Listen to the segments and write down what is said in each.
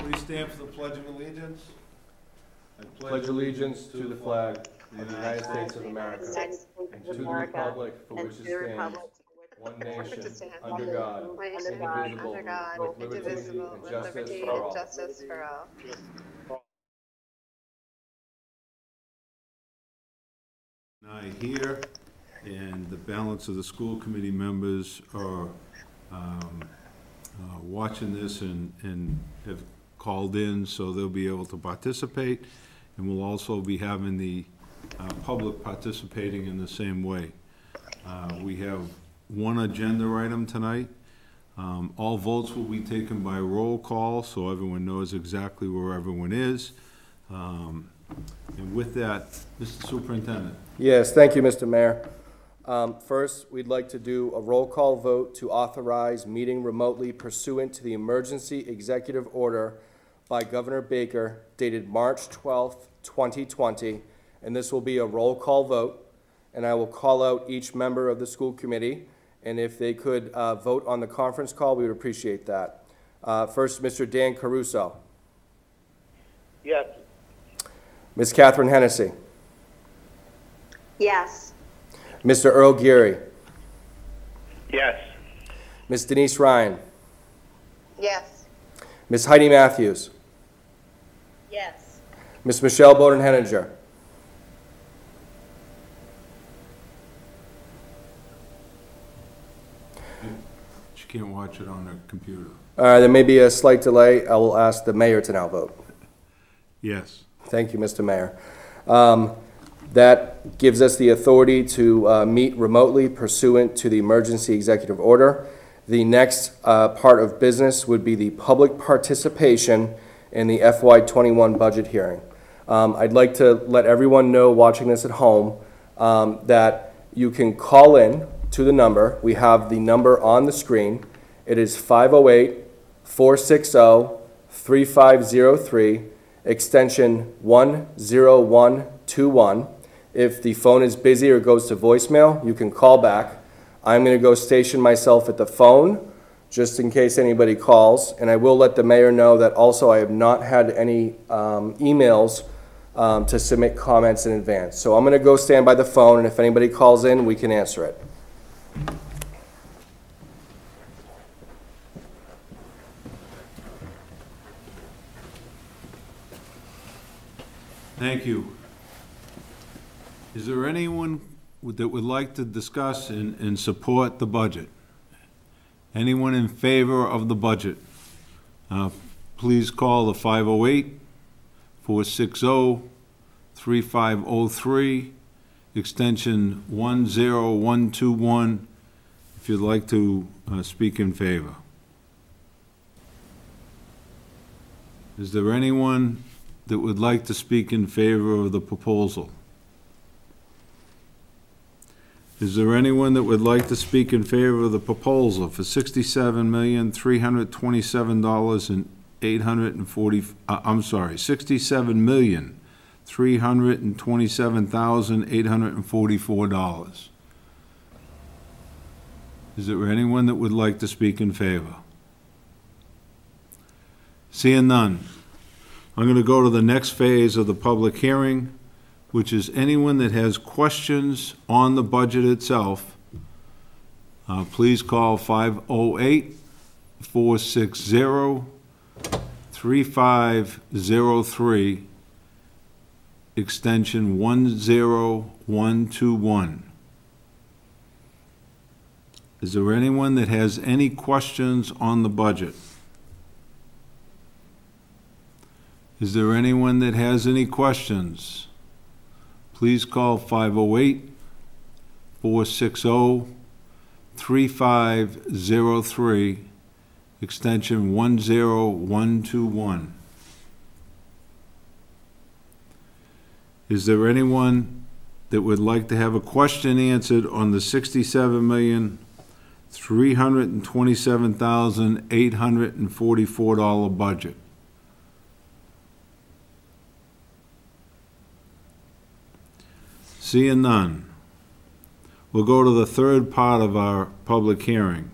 Please stand for the Pledge of Allegiance. I pledge allegiance to the flag of the United States of America and to the republic for which it stands, one nation, under God, indivisible, with liberty and justice for all. I here, and the balance of the school committee members are watching this and have called in, so they'll be able to participate, and we'll also be having the public participating in the same way. We have one agenda item tonight. All votes will be taken by roll call, so everyone knows exactly where everyone is. And with that, Mr. Superintendent. Yes, thank you, Mr. Mayor. First, we'd like to do a roll call vote to authorize meeting remotely pursuant to the emergency executive order by Governor Baker dated March 12th, 2020, and this will be a roll call vote, and I will call out each member of the school committee, and if they could vote on the conference call, we would appreciate that. First, Mr. Dan Caruso. Yes. Ms. Catherine Hennessy. Yes. Mr. Earl Geary. Yes. Ms. Denise Ryan. Yes. Ms. Heidi Matthews. Yes. Ms. Michelle Bowden-Henninger. She can't watch it on her computer. There may be a slight delay. I will ask the mayor to now vote. Yes. Thank you, Mr. Mayor. That gives us the authority to meet remotely pursuant to the emergency executive order. The next part of business would be the public participation in the FY21 budget hearing. I'd like to let everyone know watching this at home that you can call in to the number. We have the number on the screen. It is 508-460-3503, extension 10121. If the phone is busy or goes to voicemail, you can call back. I'm going to go station myself at the phone just in case anybody calls, and I will let the mayor know that also I have not had any emails to submit comments in advance. So I'm going to go stand by the phone, and if anybody calls in, we can answer it. Thank you. Is there anyone that would like to discuss and support the budget? Anyone in favor of the budget? Please call the 508-460-3503, extension 10121, if you'd like to speak in favor. Is there anyone that would like to speak in favor of the proposal? Is there anyone that would like to speak in favor of the proposal for $67,327,844? Is there anyone that would like to speak in favor? Seeing none, I'm going to go to the next phase of the public hearing, which is anyone that has questions on the budget itself. Please call 508-460-3503, extension 10121. Is there anyone that has any questions on the budget? Is there anyone that has any questions? Please call 508-460-3503, extension 10121. Is there anyone that would like to have a question answered on the $67,327,844 budget? Seeing none, we'll go to the third part of our public hearing,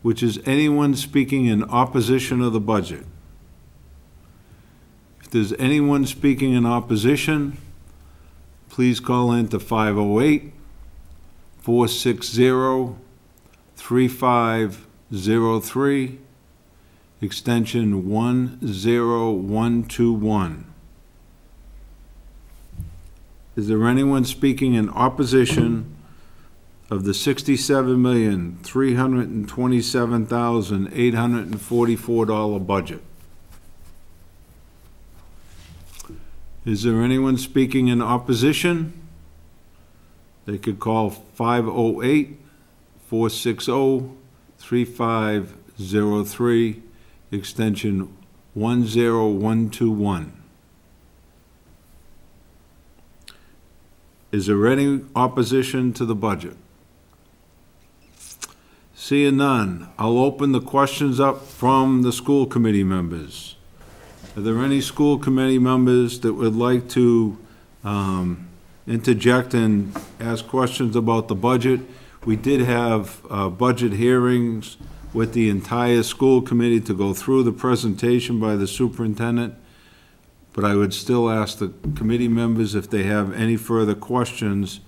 which is anyone speaking in opposition of the budget. there's anyone speaking in opposition, please call in to 508-460-3503, extension 10121. Is there anyone speaking in opposition of the $67,327,844 budget? Is there anyone speaking in opposition? They could call 508-460-3503, extension 10121. Is there any opposition to the budget? Seeing none, I'll open the questions up from the school committee members. Are there any school committee members that would like to interject and ask questions about the budget? We did have budget hearings with the entire school committee to go through the presentation by the superintendent, but I would still ask the committee members if they have any further questions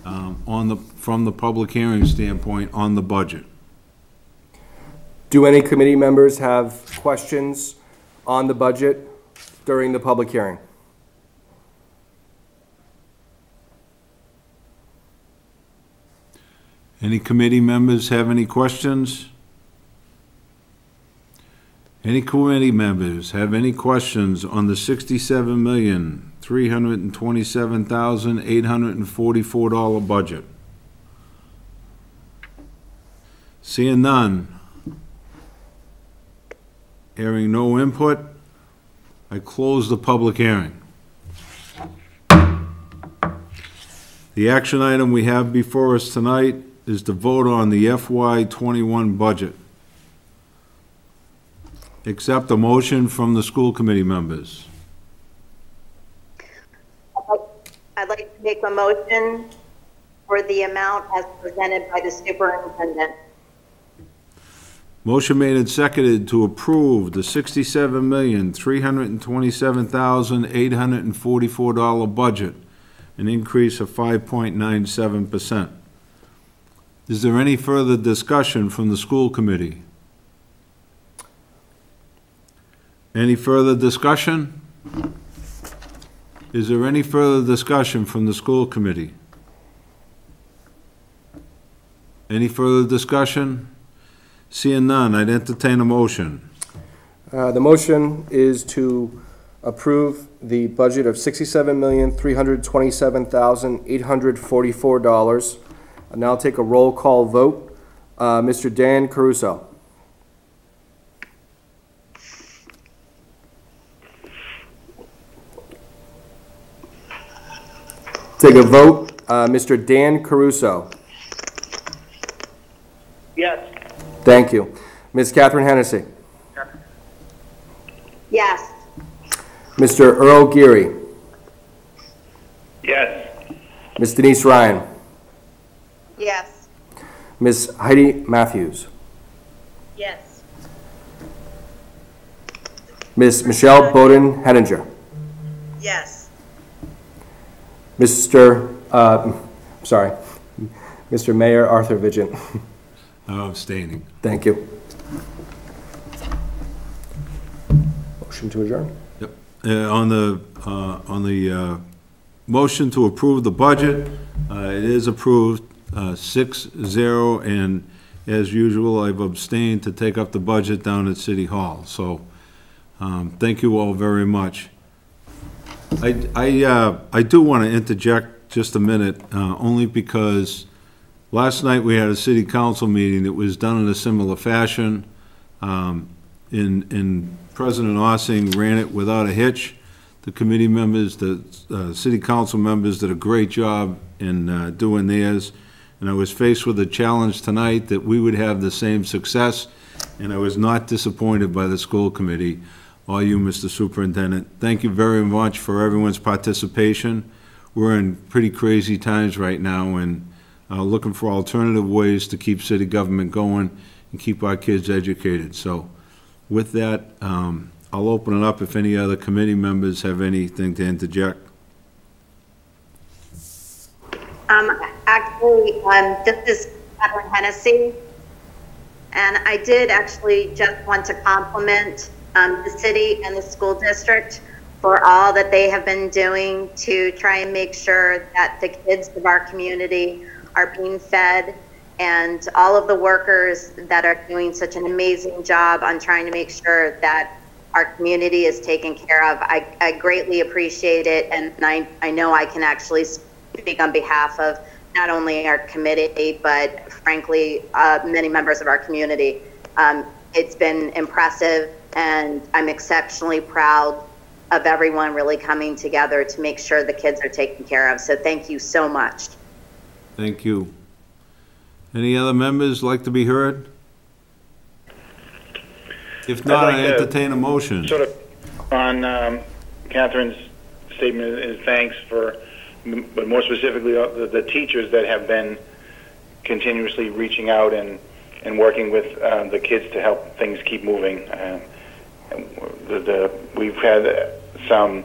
from the public hearing standpoint on the budget. Do any committee members have questions on the budget during the public hearing? Any committee members have any questions? Any committee members have any questions on the $67,327,844 budget? Seeing none, hearing no input, I close the public hearing. The action item we have before us tonight is to vote on the FY21 budget. Accept a motion from the school committee members. I'd like to make a motion for the amount as presented by the superintendent. Motion made and seconded to approve the $67,327,844 budget, an increase of 5.97%. Is there any further discussion from the school committee? Any further discussion? Is there any further discussion from the school committee? Any further discussion? Seeing none, I'd entertain a motion. The motion is to approve the budget of $67,327,844. I'll now take a roll call vote. Mr. Dan Caruso. Take a vote. Mr. Dan Caruso. Yes. Thank you. Ms. Catherine Hennessy. Yes. Mr. Earl Geary. Yes. Ms. Denise Ryan. Yes. Ms. Heidi Matthews. Yes. Ms. Michelle Bowden Henninger. Yes. Mr. Mayor Arthur Vigent. Abstaining. Thank you. Motion to adjourn. Yep. On the motion to approve the budget, it is approved 6-0, and as usual, I've abstained to take up the budget down at City Hall. So thank you all very much. I do want to interject just a minute, only because last night we had a city council meeting that was done in a similar fashion. President Ossing ran it without a hitch. The committee members, the city council members did a great job in doing theirs. And I was faced with a challenge tonight that we would have the same success, and I was not disappointed by the school committee or you, Mr. Superintendent. Thank you very much for everyone's participation. We're in pretty crazy times right now, and looking for alternative ways to keep city government going and keep our kids educated. So with that, I'll open it up if any other committee members have anything to interject. Actually, this is Catherine Hennessy, and I did actually just want to compliment the city and the school district for all that they have been doing to try and make sure that the kids of our community are being fed, and all of the workers that are doing such an amazing job on trying to make sure that our community is taken care of. I greatly appreciate it, and I know I can actually speak on behalf of not only our committee, but frankly, many members of our community. It's been impressive, and I'm exceptionally proud of everyone really coming together to make sure the kids are taken care of. So thank you so much. Thank you. Any other members like to be heard? If not, I entertain a motion. Sort of on Catherine's statement is thanks for, but more specifically, the teachers that have been continuously reaching out and working with the kids to help things keep moving. We've had some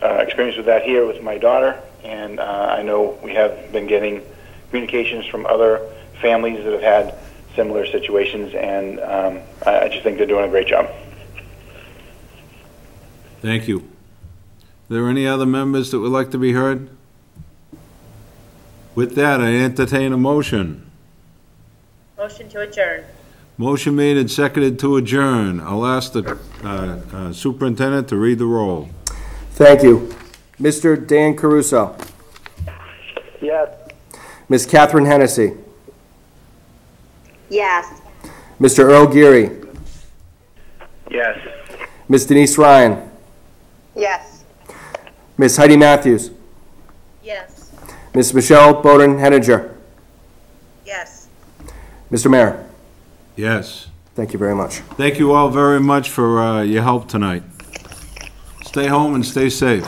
experience with that here with my daughter, and I know we have been getting communications from other families that have had similar situations, and I just think they're doing a great job. Thank you. Are there any other members that would like to be heard? With that, I entertain a motion. Motion to adjourn. Motion made and seconded to adjourn. I'll ask the superintendent to read the roll. Thank you. Mr. Dan Caruso. Yes. Ms. Catherine Hennessy. Yes. Mr. Earl Geary. Yes. Ms. Denise Ryan. Yes. Ms. Heidi Matthews. Yes. Ms. Michelle Bowden-Henninger. Yes. Mr. Mayor. Yes. Thank you very much. Thank you all very much for your help tonight. Stay home and stay safe.